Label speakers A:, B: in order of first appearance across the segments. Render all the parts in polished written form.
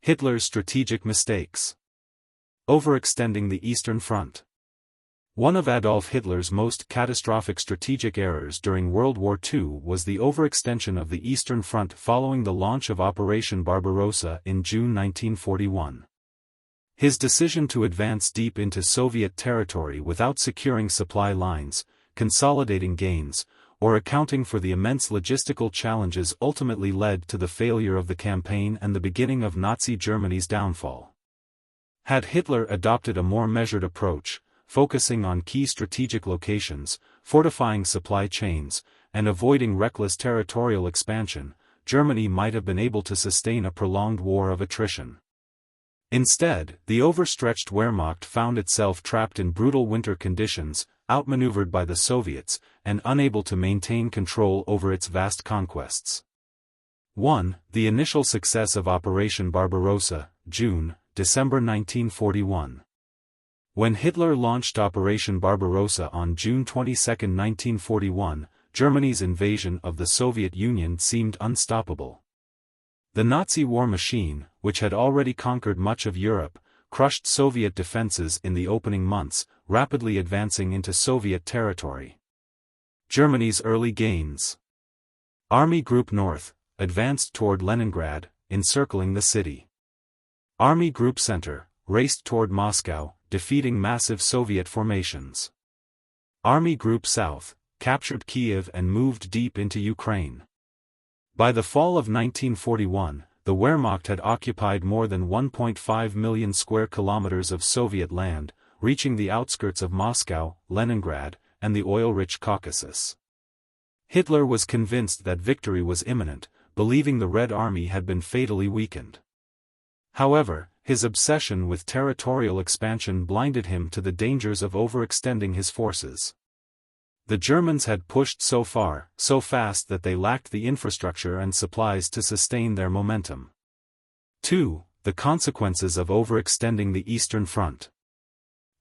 A: Hitler's strategic mistakes. Overextending the Eastern Front. One of Adolf Hitler's most catastrophic strategic errors during World War II was the overextension of the Eastern Front following the launch of Operation Barbarossa in June 1941. His decision to advance deep into Soviet territory without securing supply lines, consolidating gains, or accounting for the immense logistical challenges ultimately led to the failure of the campaign and the beginning of Nazi Germany's downfall. Had Hitler adopted a more measured approach, focusing on key strategic locations, fortifying supply chains, and avoiding reckless territorial expansion, Germany might have been able to sustain a prolonged war of attrition. Instead, the overstretched Wehrmacht found itself trapped in brutal winter conditions, outmaneuvered by the Soviets, and unable to maintain control over its vast conquests. 1. The initial success of Operation Barbarossa, June-December 1941. When Hitler launched Operation Barbarossa on June 22, 1941, Germany's invasion of the Soviet Union seemed unstoppable. The Nazi war machine, which had already conquered much of Europe, crushed Soviet defenses in the opening months, rapidly advancing into Soviet territory. Germany's early gains. Army Group North advanced toward Leningrad, encircling the city. Army Group Center raced toward Moscow, defeating massive Soviet formations. Army Group South captured Kiev and moved deep into Ukraine. By the fall of 1941, the Wehrmacht had occupied more than 1.5 million square kilometers of Soviet land, reaching the outskirts of Moscow, Leningrad, and the oil-rich Caucasus. Hitler was convinced that victory was imminent, believing the Red Army had been fatally weakened. However, his obsession with territorial expansion blinded him to the dangers of overextending his forces. The Germans had pushed so far, so fast that they lacked the infrastructure and supplies to sustain their momentum. 2. The consequences of overextending the Eastern Front.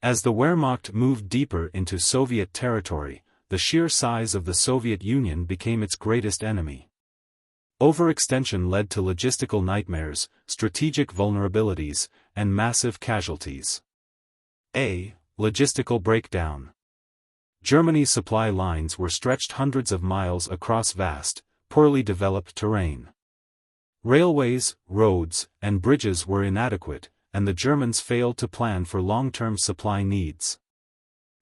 A: As the Wehrmacht moved deeper into Soviet territory, the sheer size of the Soviet Union became its greatest enemy. Overextension led to logistical nightmares, strategic vulnerabilities, and massive casualties. A. Logistical breakdown. Germany's supply lines were stretched hundreds of miles across vast, poorly developed terrain. Railways, roads, and bridges were inadequate, and the Germans failed to plan for long-term supply needs.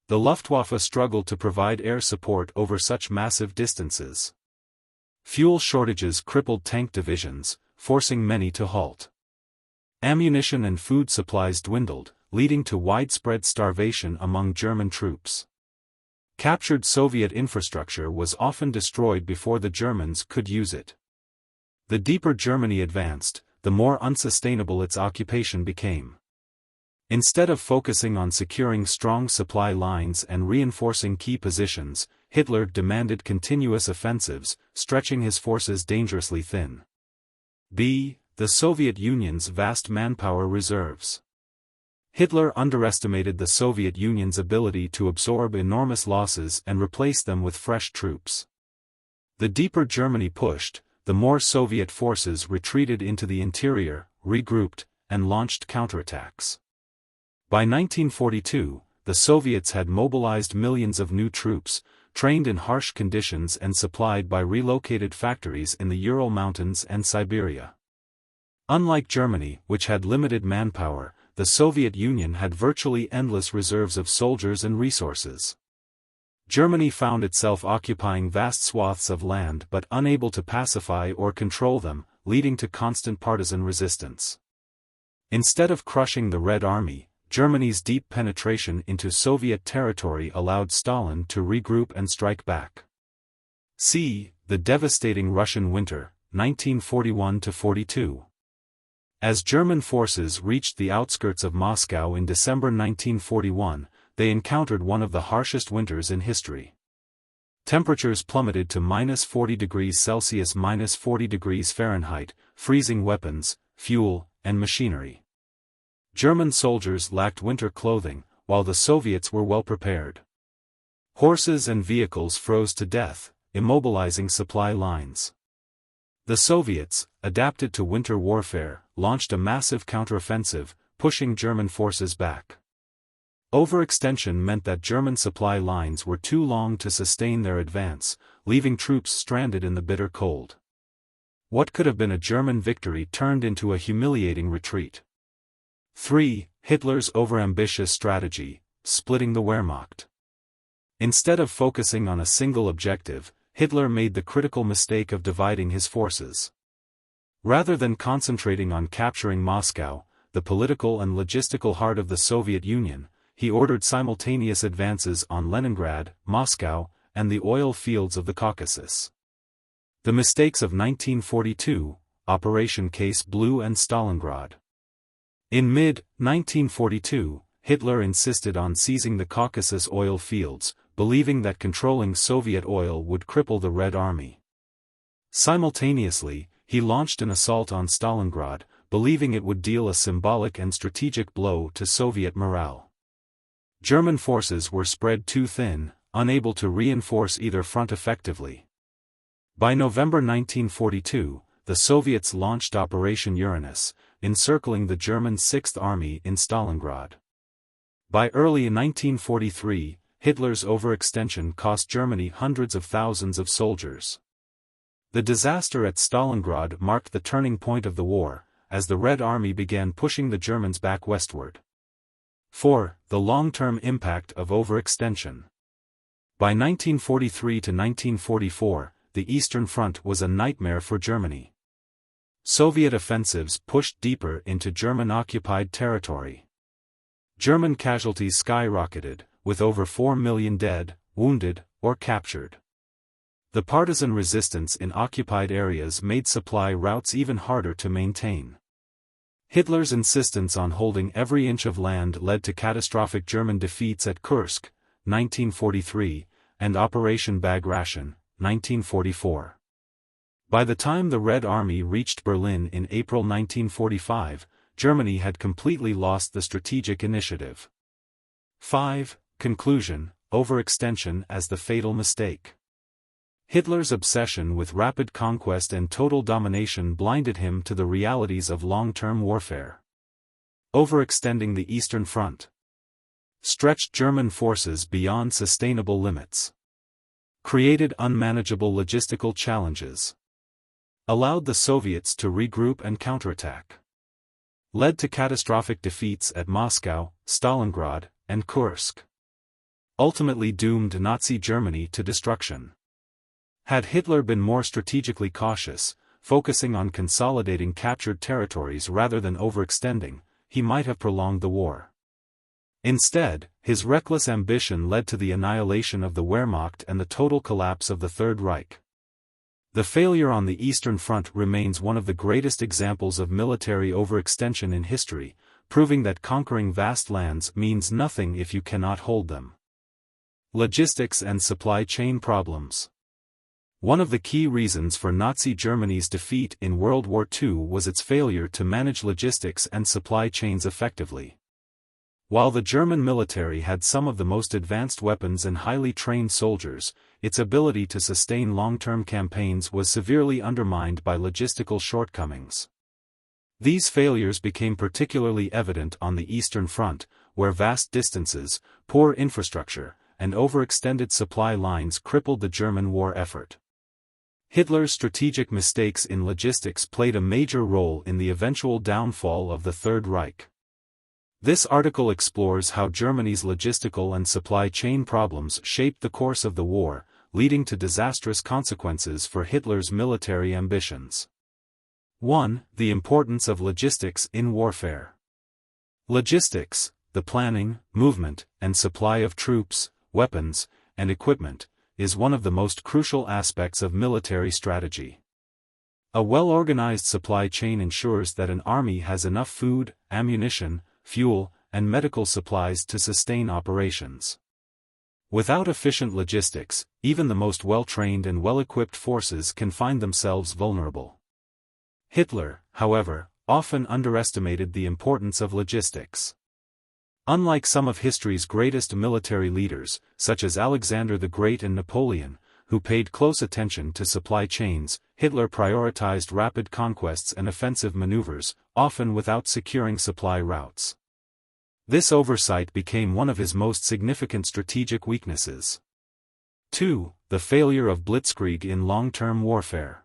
A: The Luftwaffe struggled to provide air support over such massive distances. Fuel shortages crippled tank divisions, forcing many to halt. Ammunition and food supplies dwindled, leading to widespread starvation among German troops. Captured Soviet infrastructure was often destroyed before the Germans could use it. The deeper Germany advanced, the more unsustainable its occupation became. Instead of focusing on securing strong supply lines and reinforcing key positions, Hitler demanded continuous offensives, stretching his forces dangerously thin. B. The Soviet Union's vast manpower reserves. Hitler underestimated the Soviet Union's ability to absorb enormous losses and replace them with fresh troops. The deeper Germany pushed, the more Soviet forces retreated into the interior, regrouped, and launched counterattacks. By 1942, the Soviets had mobilized millions of new troops, trained in harsh conditions and supplied by relocated factories in the Ural Mountains and Siberia. Unlike Germany, which had limited manpower, the Soviet Union had virtually endless reserves of soldiers and resources. Germany found itself occupying vast swaths of land but unable to pacify or control them, leading to constant partisan resistance. Instead of crushing the Red Army, Germany's deep penetration into Soviet territory allowed Stalin to regroup and strike back. C. The devastating Russian winter, 1941–42. As German forces reached the outskirts of Moscow in December 1941, they encountered one of the harshest winters in history. Temperatures plummeted to -40°C -40°F, freezing weapons, fuel, and machinery. German soldiers lacked winter clothing, while the Soviets were well prepared. Horses and vehicles froze to death, immobilizing supply lines. The Soviets, adapted to winter warfare, launched a massive counteroffensive, pushing German forces back. Overextension meant that German supply lines were too long to sustain their advance, leaving troops stranded in the bitter cold. What could have been a German victory turned into a humiliating retreat. 3. Hitler's overambitious strategy, splitting the Wehrmacht. Instead of focusing on a single objective, Hitler made the critical mistake of dividing his forces. Rather than concentrating on capturing Moscow, the political and logistical heart of the Soviet Union, he ordered simultaneous advances on Leningrad, Moscow, and the oil fields of the Caucasus. The mistakes of 1942, Operation Case Blue and Stalingrad. In mid-1942, Hitler insisted on seizing the Caucasus oil fields, believing that controlling Soviet oil would cripple the Red Army. Simultaneously, he launched an assault on Stalingrad, believing it would deal a symbolic and strategic blow to Soviet morale. German forces were spread too thin, unable to reinforce either front effectively. By November 1942, the Soviets launched Operation Uranus, encircling the German Sixth Army in Stalingrad. By early 1943, Hitler's overextension cost Germany hundreds of thousands of soldiers. The disaster at Stalingrad marked the turning point of the war, as the Red Army began pushing the Germans back westward. 4. The long-term impact of overextension. By 1943 to 1944, the Eastern Front was a nightmare for Germany. Soviet offensives pushed deeper into German-occupied territory. German casualties skyrocketed, with over 4 million dead, wounded, or captured. The partisan resistance in occupied areas made supply routes even harder to maintain. Hitler's insistence on holding every inch of land led to catastrophic German defeats at Kursk, 1943, and Operation Bag Ration, 1944. By the time the Red Army reached Berlin in April 1945, Germany had completely lost the strategic initiative. 5. Conclusion: overextension as the fatal mistake. Hitler's obsession with rapid conquest and total domination blinded him to the realities of long-term warfare. Overextending the Eastern Front stretched German forces beyond sustainable limits, created unmanageable logistical challenges, allowed the Soviets to regroup and counterattack, led to catastrophic defeats at Moscow, Stalingrad, and Kursk, ultimately doomed Nazi Germany to destruction. Had Hitler been more strategically cautious, focusing on consolidating captured territories rather than overextending, he might have prolonged the war. Instead, his reckless ambition led to the annihilation of the Wehrmacht and the total collapse of the Third Reich. The failure on the Eastern Front remains one of the greatest examples of military overextension in history, proving that conquering vast lands means nothing if you cannot hold them. Logistics and supply chain problems. One of the key reasons for Nazi Germany's defeat in World War II was its failure to manage logistics and supply chains effectively. While the German military had some of the most advanced weapons and highly trained soldiers, its ability to sustain long-term campaigns was severely undermined by logistical shortcomings. These failures became particularly evident on the Eastern Front, where vast distances, poor infrastructure, and overextended supply lines crippled the German war effort. Hitler's strategic mistakes in logistics played a major role in the eventual downfall of the Third Reich. This article explores how Germany's logistical and supply chain problems shaped the course of the war, leading to disastrous consequences for Hitler's military ambitions. 1. The importance of logistics in warfare. Logistics, the planning, movement, and supply of troops, weapons, and equipment, is one of the most crucial aspects of military strategy. A well-organized supply chain ensures that an army has enough food, ammunition, fuel, and medical supplies to sustain operations. Without efficient logistics, even the most well-trained and well-equipped forces can find themselves vulnerable. Hitler, however, often underestimated the importance of logistics. Unlike some of history's greatest military leaders, such as Alexander the Great and Napoleon, who paid close attention to supply chains, Hitler prioritized rapid conquests and offensive maneuvers, often without securing supply routes. This oversight became one of his most significant strategic weaknesses. 2. The failure of blitzkrieg in long-term warfare.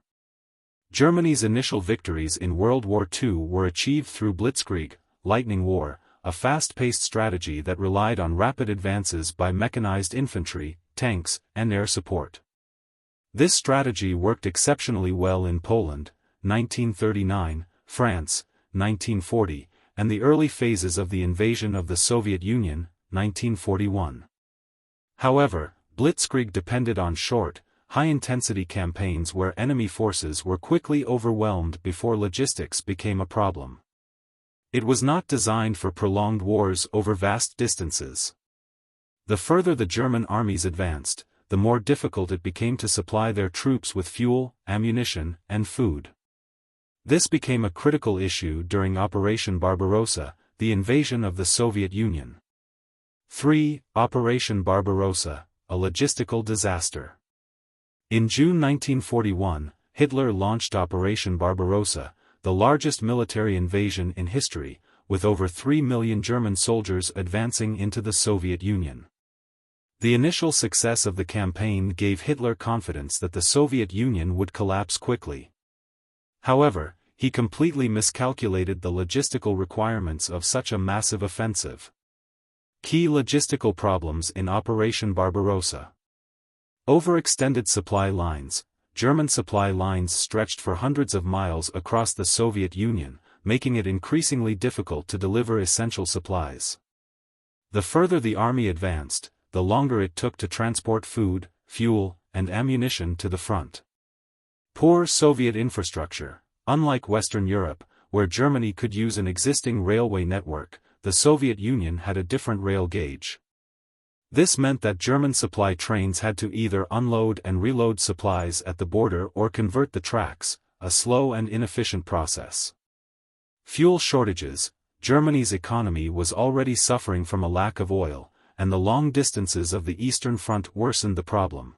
A: Germany's initial victories in World War II were achieved through blitzkrieg, lightning war, a fast-paced strategy that relied on rapid advances by mechanized infantry, tanks, and air support. This strategy worked exceptionally well in Poland, 1939, France, 1940, and the early phases of the invasion of the Soviet Union, 1941. However, blitzkrieg depended on short, high-intensity campaigns where enemy forces were quickly overwhelmed before logistics became a problem. It was not designed for prolonged wars over vast distances. The further the German armies advanced, the more difficult it became to supply their troops with fuel, ammunition, and food. This became a critical issue during Operation Barbarossa, the invasion of the Soviet Union. 3. Operation Barbarossa, a logistical disaster. In June 1941, Hitler launched Operation Barbarossa, the largest military invasion in history, with over 3 million German soldiers advancing into the Soviet Union. The initial success of the campaign gave Hitler confidence that the Soviet Union would collapse quickly. However, he completely miscalculated the logistical requirements of such a massive offensive. Key logistical problems in Operation Barbarossa. Overextended supply lines. German supply lines stretched for hundreds of miles across the Soviet Union, making it increasingly difficult to deliver essential supplies. The further the army advanced, the longer it took to transport food, fuel, and ammunition to the front. Poor Soviet infrastructure. Unlike Western Europe, where Germany could use an existing railway network, the Soviet Union had a different rail gauge. This meant that German supply trains had to either unload and reload supplies at the border or convert the tracks, a slow and inefficient process. Fuel shortages. Germany's economy was already suffering from a lack of oil, and the long distances of the Eastern Front worsened the problem.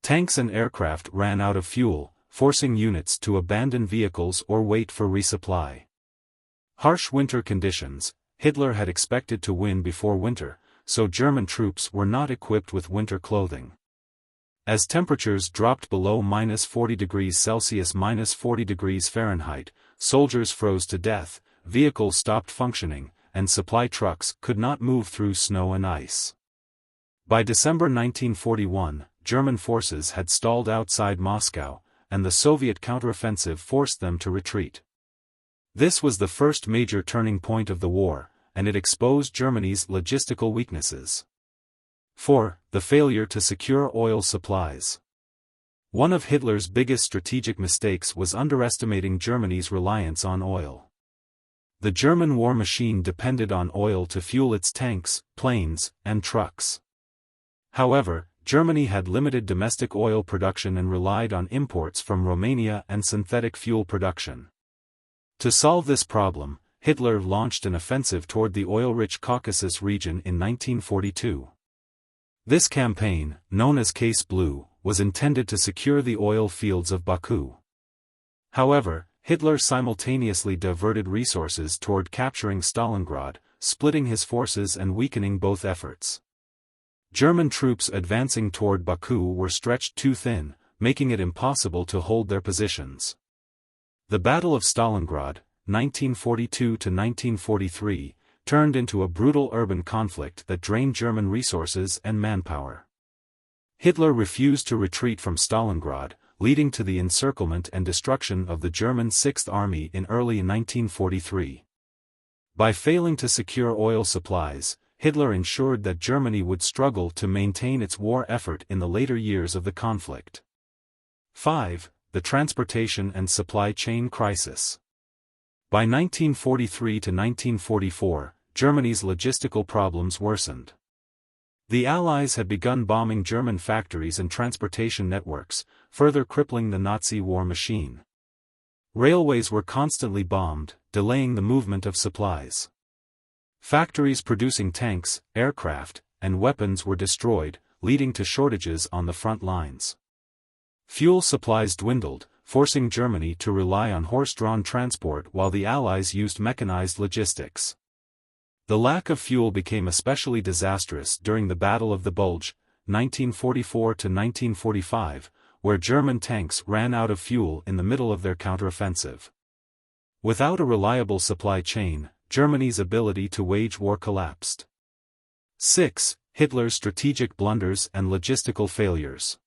A: Tanks and aircraft ran out of fuel, forcing units to abandon vehicles or wait for resupply. Harsh winter conditions. Hitler had expected to win before winter, so German troops were not equipped with winter clothing. As temperatures dropped below -40°C -40°F, soldiers froze to death, vehicles stopped functioning, and supply trucks could not move through snow and ice. By December 1941, German forces had stalled outside Moscow, and the Soviet counteroffensive forced them to retreat. This was the first major turning point of the war, and it exposed Germany's logistical weaknesses. 4. The failure to secure oil supplies. One of Hitler's biggest strategic mistakes was underestimating Germany's reliance on oil. The German war machine depended on oil to fuel its tanks, planes, and trucks. However, Germany had limited domestic oil production and relied on imports from Romania and synthetic fuel production. To solve this problem, Hitler launched an offensive toward the oil-rich Caucasus region in 1942. This campaign, known as Case Blue, was intended to secure the oil fields of Baku. However, Hitler simultaneously diverted resources toward capturing Stalingrad, splitting his forces and weakening both efforts. German troops advancing toward Baku were stretched too thin, making it impossible to hold their positions. The Battle of Stalingrad, 1942–1943, turned into a brutal urban conflict that drained German resources and manpower. Hitler refused to retreat from Stalingrad, leading to the encirclement and destruction of the German Sixth Army in early 1943. By failing to secure oil supplies, Hitler ensured that Germany would struggle to maintain its war effort in the later years of the conflict. 5. The transportation and supply chain crisis. By 1943 to 1944, Germany's logistical problems worsened. The Allies had begun bombing German factories and transportation networks, further crippling the Nazi war machine. Railways were constantly bombed, delaying the movement of supplies. Factories producing tanks, aircraft, and weapons were destroyed, leading to shortages on the front lines. Fuel supplies dwindled, forcing Germany to rely on horse-drawn transport while the Allies used mechanized logistics. The lack of fuel became especially disastrous during the Battle of the Bulge, 1944–1945, where German tanks ran out of fuel in the middle of their counteroffensive. Without a reliable supply chain, Germany's ability to wage war collapsed. 6. Hitler's strategic blunders and logistical failures.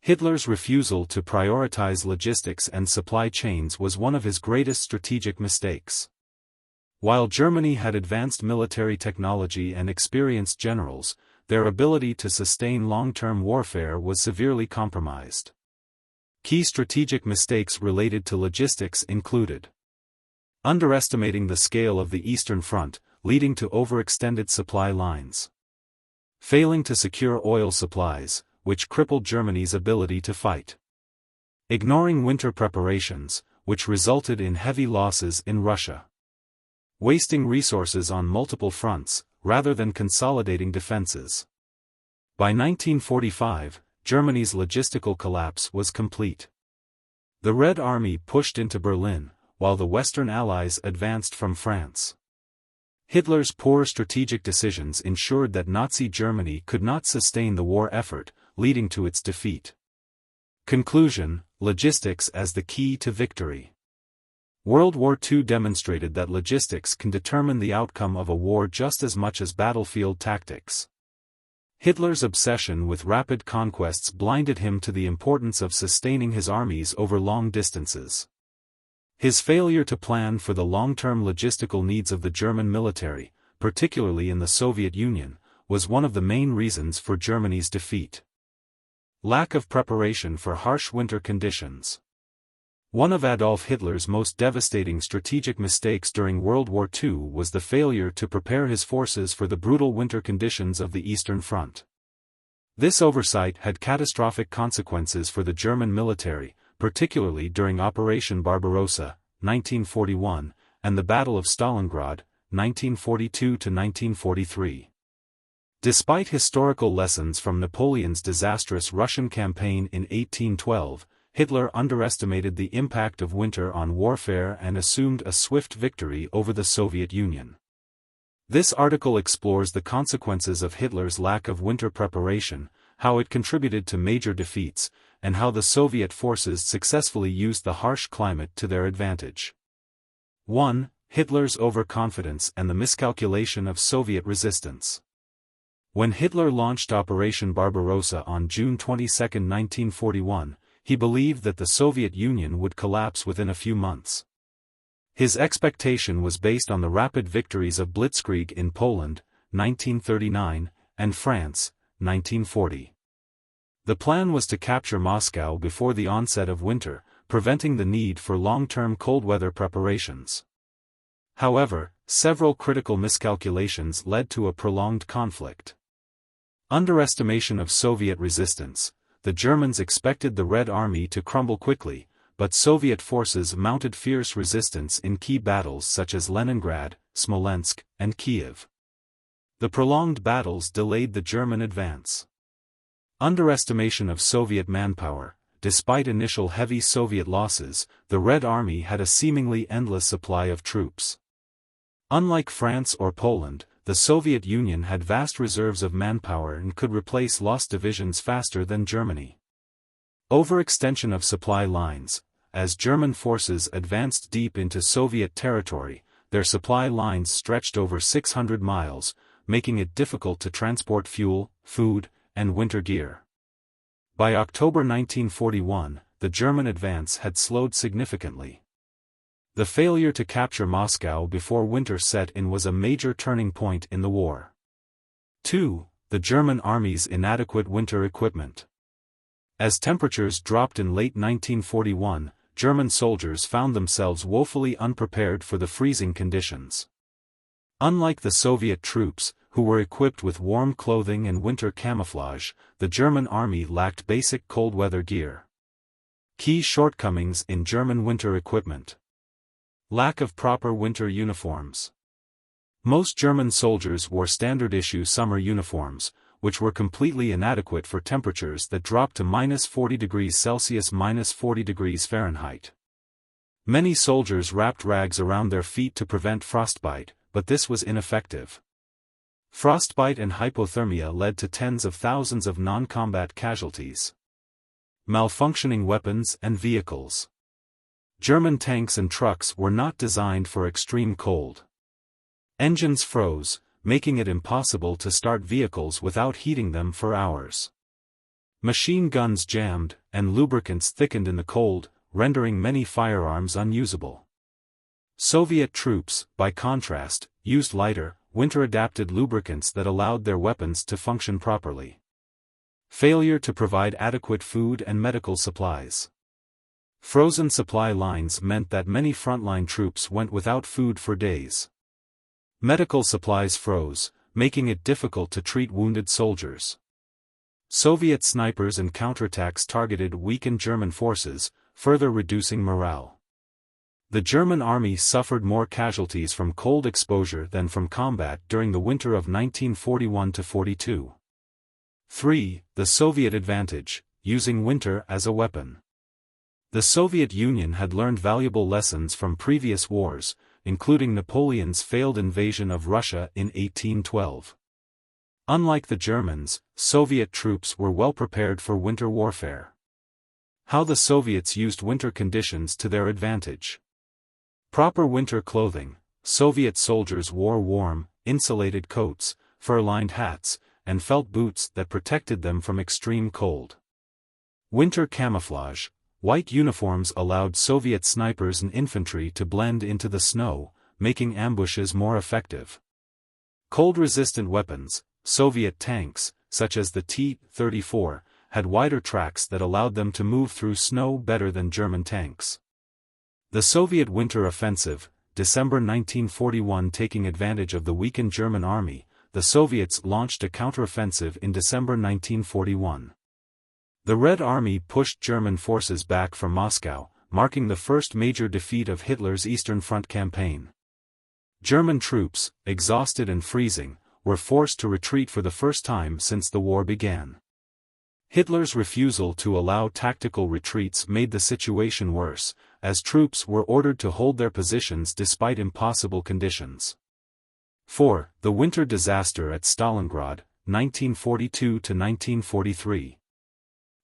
A: Hitler's refusal to prioritize logistics and supply chains was one of his greatest strategic mistakes. While Germany had advanced military technology and experienced generals, their ability to sustain long-term warfare was severely compromised. Key strategic mistakes related to logistics included underestimating the scale of the Eastern Front, leading to overextended supply lines. Failing to secure oil supplies, which crippled Germany's ability to fight. Ignoring winter preparations, which resulted in heavy losses in Russia. Wasting resources on multiple fronts, rather than consolidating defenses. By 1945, Germany's logistical collapse was complete. The Red Army pushed into Berlin, while the Western Allies advanced from France. Hitler's poor strategic decisions ensured that Nazi Germany could not sustain the war effort, leading to its defeat. Conclusion: logistics as the key to victory. World War II demonstrated that logistics can determine the outcome of a war just as much as battlefield tactics. Hitler's obsession with rapid conquests blinded him to the importance of sustaining his armies over long distances. His failure to plan for the long-term logistical needs of the German military, particularly in the Soviet Union, was one of the main reasons for Germany's defeat. Lack of preparation for harsh winter conditions. One of Adolf Hitler's most devastating strategic mistakes during World War II was the failure to prepare his forces for the brutal winter conditions of the Eastern Front. This oversight had catastrophic consequences for the German military, particularly during Operation Barbarossa, 1941, and the Battle of Stalingrad, 1942–1943. Despite historical lessons from Napoleon's disastrous Russian campaign in 1812, Hitler underestimated the impact of winter on warfare and assumed a swift victory over the Soviet Union. This article explores the consequences of Hitler's lack of winter preparation, how it contributed to major defeats, and how the Soviet forces successfully used the harsh climate to their advantage. 1. Hitler's overconfidence and the miscalculation of Soviet resistance. When Hitler launched Operation Barbarossa on June 22, 1941, he believed that the Soviet Union would collapse within a few months. His expectation was based on the rapid victories of Blitzkrieg in Poland, 1939, and France, 1940. The plan was to capture Moscow before the onset of winter, preventing the need for long-term cold weather preparations. However, several critical miscalculations led to a prolonged conflict. Underestimation of Soviet resistance. The Germans expected the Red Army to crumble quickly, but Soviet forces mounted fierce resistance in key battles such as Leningrad, Smolensk, and Kiev. The prolonged battles delayed the German advance. Underestimation of Soviet manpower. Despite initial heavy Soviet losses, the Red Army had a seemingly endless supply of troops. Unlike France or Poland, the Soviet Union had vast reserves of manpower and could replace lost divisions faster than Germany. Overextension of supply lines. As German forces advanced deep into Soviet territory, their supply lines stretched over 600 miles, making it difficult to transport fuel, food, and winter gear. By October 1941, the German advance had slowed significantly. The failure to capture Moscow before winter set in was a major turning point in the war. 2. The German army's inadequate winter equipment. As temperatures dropped in late 1941, German soldiers found themselves woefully unprepared for the freezing conditions. Unlike the Soviet troops, who were equipped with warm clothing and winter camouflage, the German army lacked basic cold weather gear. Key shortcomings in German winter equipment. Lack of proper winter uniforms. Most German soldiers wore standard-issue summer uniforms, which were completely inadequate for temperatures that dropped to -40°C -40°F. Many soldiers wrapped rags around their feet to prevent frostbite, but this was ineffective. Frostbite and hypothermia led to tens of thousands of non-combat casualties. Malfunctioning weapons and vehicles. German tanks and trucks were not designed for extreme cold. Engines froze, making it impossible to start vehicles without heating them for hours. Machine guns jammed, and lubricants thickened in the cold, rendering many firearms unusable. Soviet troops, by contrast, used lighter, winter-adapted lubricants that allowed their weapons to function properly. Failure to provide adequate food and medical supplies. Frozen supply lines meant that many frontline troops went without food for days. Medical supplies froze, making it difficult to treat wounded soldiers. Soviet snipers and counterattacks targeted weakened German forces, further reducing morale. The German army suffered more casualties from cold exposure than from combat during the winter of 1941–42. 3. The Soviet advantage, using winter as a weapon. The Soviet Union had learned valuable lessons from previous wars, including Napoleon's failed invasion of Russia in 1812. Unlike the Germans, Soviet troops were well prepared for winter warfare. How the Soviets used winter conditions to their advantage. Proper winter clothing. Soviet soldiers wore warm, insulated coats, fur-lined hats, and felt boots that protected them from extreme cold. Winter camouflage. White uniforms allowed Soviet snipers and infantry to blend into the snow, making ambushes more effective. Cold-resistant weapons. Soviet tanks, such as the T-34, had wider tracks that allowed them to move through snow better than German tanks. The Soviet winter offensive, December 1941. Taking advantage of the weakened German army, the Soviets launched a counteroffensive in December 1941. The Red Army pushed German forces back from Moscow, marking the first major defeat of Hitler's Eastern Front campaign. German troops, exhausted and freezing, were forced to retreat for the first time since the war began. Hitler's refusal to allow tactical retreats made the situation worse, as troops were ordered to hold their positions despite impossible conditions. 4. The winter disaster at Stalingrad, 1942–1943.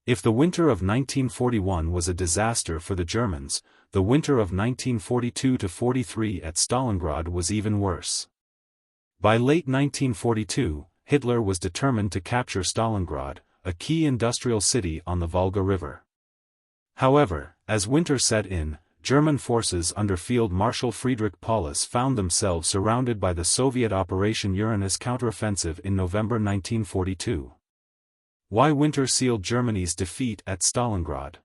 A: If the winter of 1941 was a disaster for the Germans, the winter of 1942–43 at Stalingrad was even worse. By late 1942, Hitler was determined to capture Stalingrad, a key industrial city on the Volga River. However, as winter set in, German forces under Field Marshal Friedrich Paulus found themselves surrounded by the Soviet Operation Uranus counteroffensive in November 1942. Why winter sealed Germany's defeat at Stalingrad?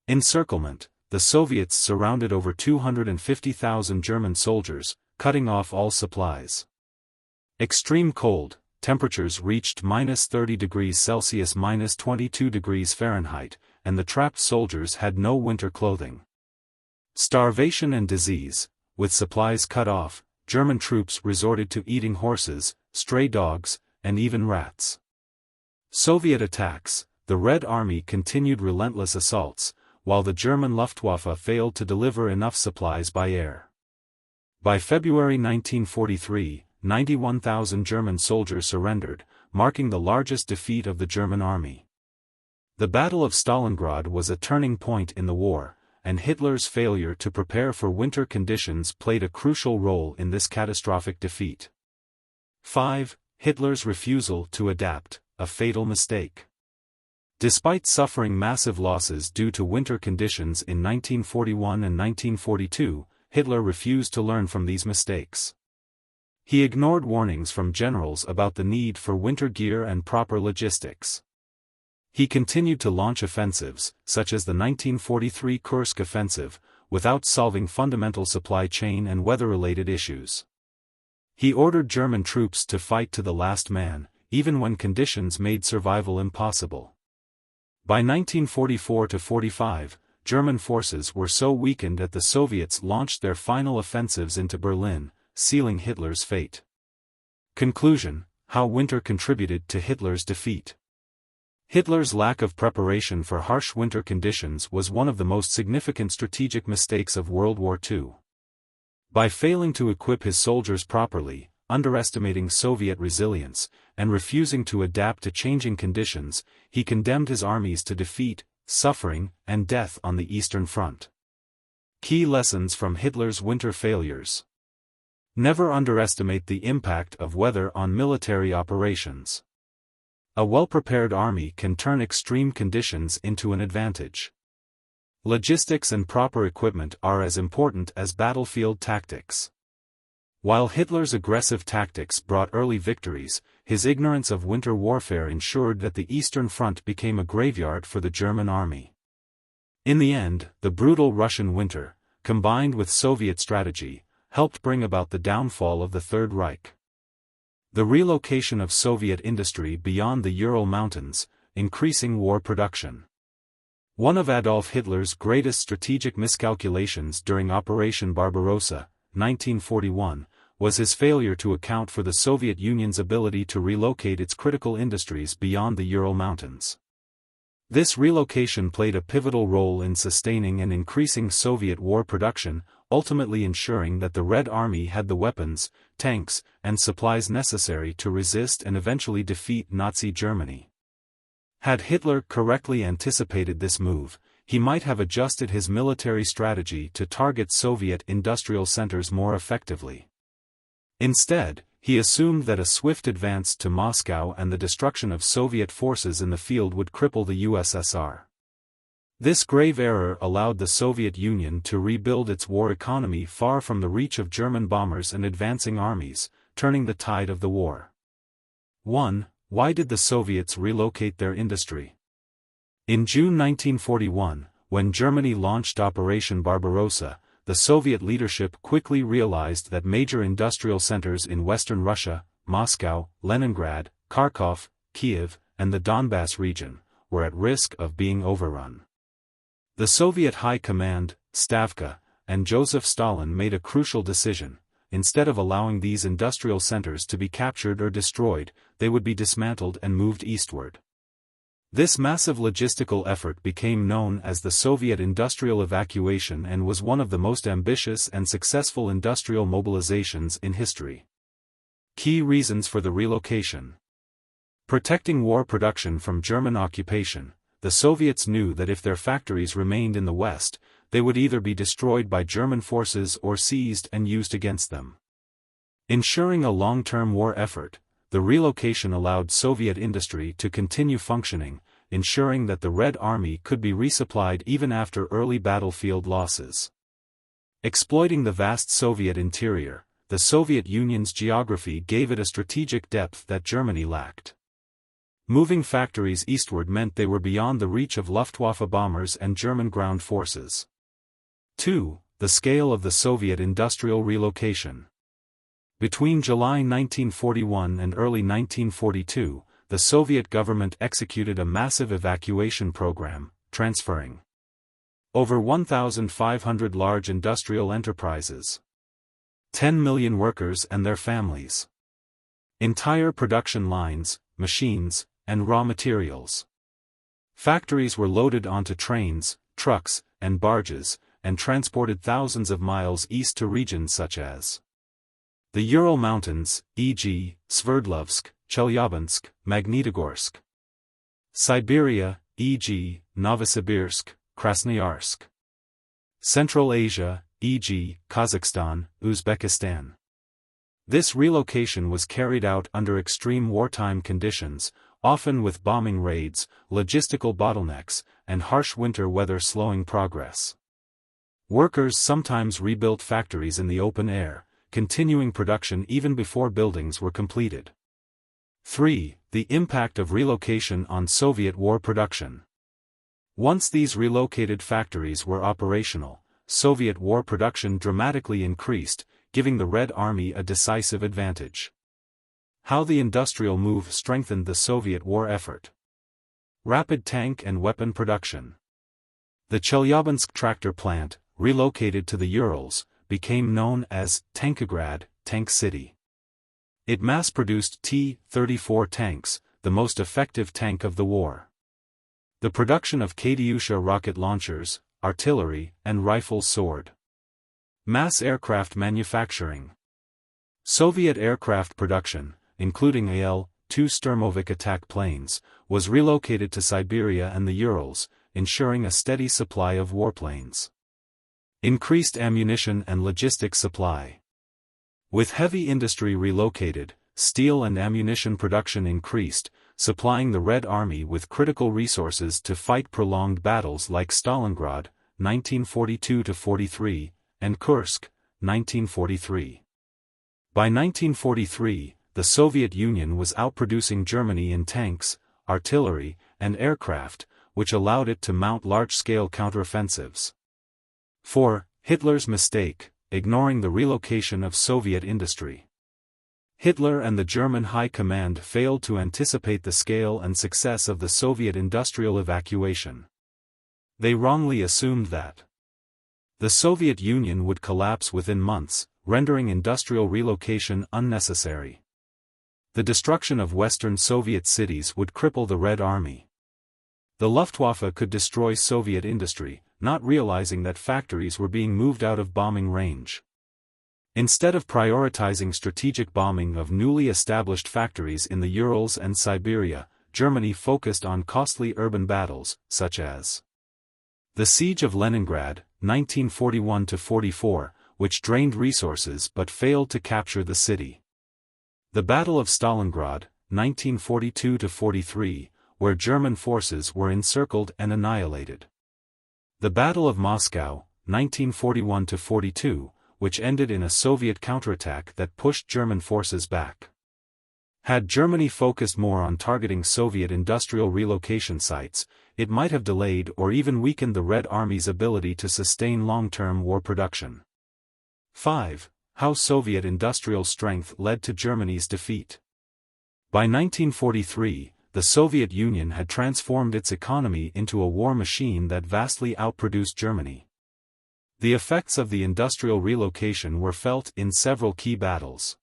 A: Encirclement. The Soviets surrounded over 250,000 German soldiers, cutting off all supplies. Extreme cold. Temperatures reached -30°C -22°F, and the trapped soldiers had no winter clothing. Starvation and disease. With supplies cut off, German troops resorted to eating horses, stray dogs, and even rats. Soviet attacks. The Red Army continued relentless assaults, while the German Luftwaffe failed to deliver enough supplies by air. By February 1943, 91,000 German soldiers surrendered, marking the largest defeat of the German army. The Battle of Stalingrad was a turning point in the war, and Hitler's failure to prepare for winter conditions played a crucial role in this catastrophic defeat. 5. Hitler's refusal to adapt, a fatal mistake. Despite suffering massive losses due to winter conditions in 1941 and 1942, Hitler refused to learn from these mistakes. He ignored warnings from generals about the need for winter gear and proper logistics. He continued to launch offensives, such as the 1943 Kursk offensive, without solving fundamental supply chain and weather-related issues. He ordered German troops to fight to the last man, even when conditions made survival impossible. By 1944–45, German forces were so weakened that the Soviets launched their final offensives into Berlin, sealing Hitler's fate. Conclusion: how winter contributed to Hitler's defeat. Hitler's lack of preparation for harsh winter conditions was one of the most significant strategic mistakes of World War II. By failing to equip his soldiers properly, underestimating Soviet resilience, and refusing to adapt to changing conditions, he condemned his armies to defeat, suffering, and death on the Eastern Front. Key lessons from Hitler's winter failures. Never underestimate the impact of weather on military operations. A well-prepared army can turn extreme conditions into an advantage. Logistics and proper equipment are as important as battlefield tactics. While Hitler's aggressive tactics brought early victories, his ignorance of winter warfare ensured that the Eastern Front became a graveyard for the German army. In the end, the brutal Russian winter, combined with Soviet strategy, helped bring about the downfall of the Third Reich. The relocation of Soviet industry beyond the Ural Mountains, increasing war production. One of Adolf Hitler's greatest strategic miscalculations during Operation Barbarossa, 1941, was his failure to account for the Soviet Union's ability to relocate its critical industries beyond the Ural Mountains. This relocation played a pivotal role in sustaining and increasing Soviet war production, ultimately ensuring that the Red Army had the weapons, tanks, and supplies necessary to resist and eventually defeat Nazi Germany. Had Hitler correctly anticipated this move, he might have adjusted his military strategy to target Soviet industrial centers more effectively. Instead, he assumed that a swift advance to Moscow and the destruction of Soviet forces in the field would cripple the USSR. This grave error allowed the Soviet Union to rebuild its war economy far from the reach of German bombers and advancing armies, turning the tide of the war. 1. Why did the Soviets relocate their industry? In June 1941, when Germany launched Operation Barbarossa, the Soviet leadership quickly realized that major industrial centers in western Russia, Moscow, Leningrad, Kharkov, Kiev, and the Donbass region, were at risk of being overrun. The Soviet High Command, Stavka, and Joseph Stalin made a crucial decision. Instead of allowing these industrial centers to be captured or destroyed, they would be dismantled and moved eastward. This massive logistical effort became known as the Soviet industrial evacuation and was one of the most ambitious and successful industrial mobilizations in history. Key reasons for the relocation. Protecting war production from German occupation. The Soviets knew that if their factories remained in the West, they would either be destroyed by German forces or seized and used against them. Ensuring a long-term war effort, the relocation allowed Soviet industry to continue functioning, ensuring that the Red Army could be resupplied even after early battlefield losses. Exploiting the vast Soviet interior, the Soviet Union's geography gave it a strategic depth that Germany lacked. Moving factories eastward meant they were beyond the reach of Luftwaffe bombers and German ground forces. 2. The scale of the Soviet industrial relocation. Between July 1941 and early 1942, the Soviet government executed a massive evacuation program, transferring over 1,500 large industrial enterprises, 10 million workers and their families, entire production lines, machines, and raw materials. Factories were loaded onto trains, trucks, and barges, and transported thousands of miles east to regions such as the Ural Mountains, e.g., Sverdlovsk, Chelyabinsk, Magnitogorsk. Siberia, e.g., Novosibirsk, Krasnoyarsk. Central Asia, e.g., Kazakhstan, Uzbekistan. This relocation was carried out under extreme wartime conditions, often with bombing raids, logistical bottlenecks, and harsh winter weather slowing progress. Workers sometimes rebuilt factories in the open air, continuing production even before buildings were completed. 3. The impact of relocation on Soviet war production. Once these relocated factories were operational, Soviet war production dramatically increased, giving the Red Army a decisive advantage. How the industrial move strengthened the Soviet war effort. Rapid tank and weapon production. The Chelyabinsk tractor plant, relocated to the Urals, became known as Tankograd, Tank City. It mass-produced T-34 tanks, the most effective tank of the war. The production of Katyusha rocket launchers, artillery, and rifles soared. Mass aircraft manufacturing. Soviet aircraft production, including Il-2 Sturmovik attack planes, was relocated to Siberia and the Urals, ensuring a steady supply of warplanes. Increased ammunition and logistics supply. With heavy industry relocated, steel and ammunition production increased, supplying the Red Army with critical resources to fight prolonged battles like Stalingrad, 1942–43, and Kursk, 1943. By 1943, the Soviet Union was outproducing Germany in tanks, artillery, and aircraft, which allowed it to mount large-scale counteroffensives. 4. Hitler's mistake, ignoring the relocation of Soviet industry. Hitler and the German High Command failed to anticipate the scale and success of the Soviet industrial evacuation. They wrongly assumed that the Soviet Union would collapse within months, rendering industrial relocation unnecessary. The destruction of Western Soviet cities would cripple the Red Army. The Luftwaffe could destroy Soviet industry, not realizing that factories were being moved out of bombing range. Instead of prioritizing strategic bombing of newly established factories in the Urals and Siberia, Germany focused on costly urban battles, such as the Siege of Leningrad, 1941–44, which drained resources but failed to capture the city. The Battle of Stalingrad, 1942–43, where German forces were encircled and annihilated. The Battle of Moscow, 1941–42, which ended in a Soviet counterattack that pushed German forces back. Had Germany focused more on targeting Soviet industrial relocation sites, it might have delayed or even weakened the Red Army's ability to sustain long-term war production. 5. How Soviet industrial strength led to Germany's defeat. By 1943, the Soviet Union had transformed its economy into a war machine that vastly outproduced Germany. The effects of the industrial relocation were felt in several key battles.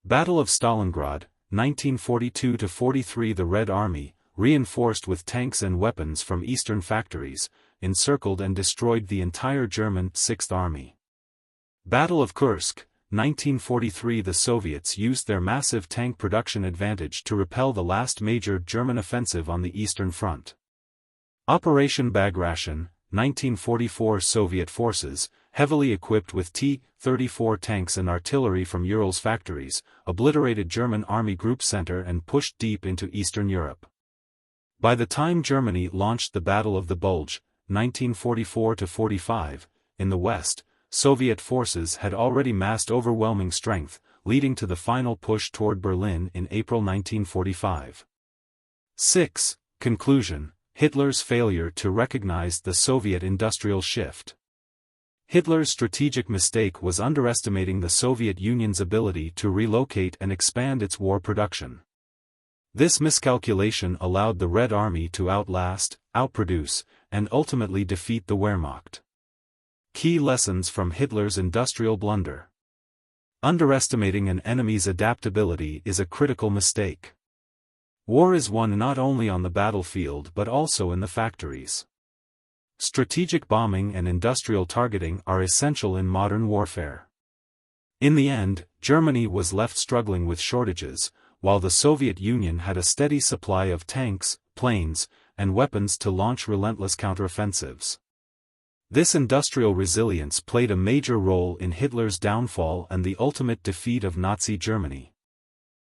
A: Battle of Stalingrad, 1942–43. The Red Army, reinforced with tanks and weapons from eastern factories, encircled and destroyed the entire German Sixth Army. Battle of Kursk, 1943. The Soviets used their massive tank production advantage to repel the last major German offensive on the Eastern Front. Operation Bagration, 1944. Soviet forces, heavily equipped with T-34 tanks and artillery from Urals factories, obliterated German Army Group Center and pushed deep into Eastern Europe. By the time Germany launched the Battle of the Bulge, 1944–45, in the West, Soviet forces had already massed overwhelming strength, leading to the final push toward Berlin in April 1945. 6. Conclusion: Hitler's failure to recognize the Soviet industrial shift. Hitler's strategic mistake was underestimating the Soviet Union's ability to relocate and expand its war production. This miscalculation allowed the Red Army to outlast, outproduce, and ultimately defeat the Wehrmacht. Key lessons from Hitler's industrial blunder. Underestimating an enemy's adaptability is a critical mistake. War is won not only on the battlefield but also in the factories. Strategic bombing and industrial targeting are essential in modern warfare. In the end, Germany was left struggling with shortages, while the Soviet Union had a steady supply of tanks, planes, and weapons to launch relentless counteroffensives. This industrial resilience played a major role in Hitler's downfall and the ultimate defeat of Nazi Germany.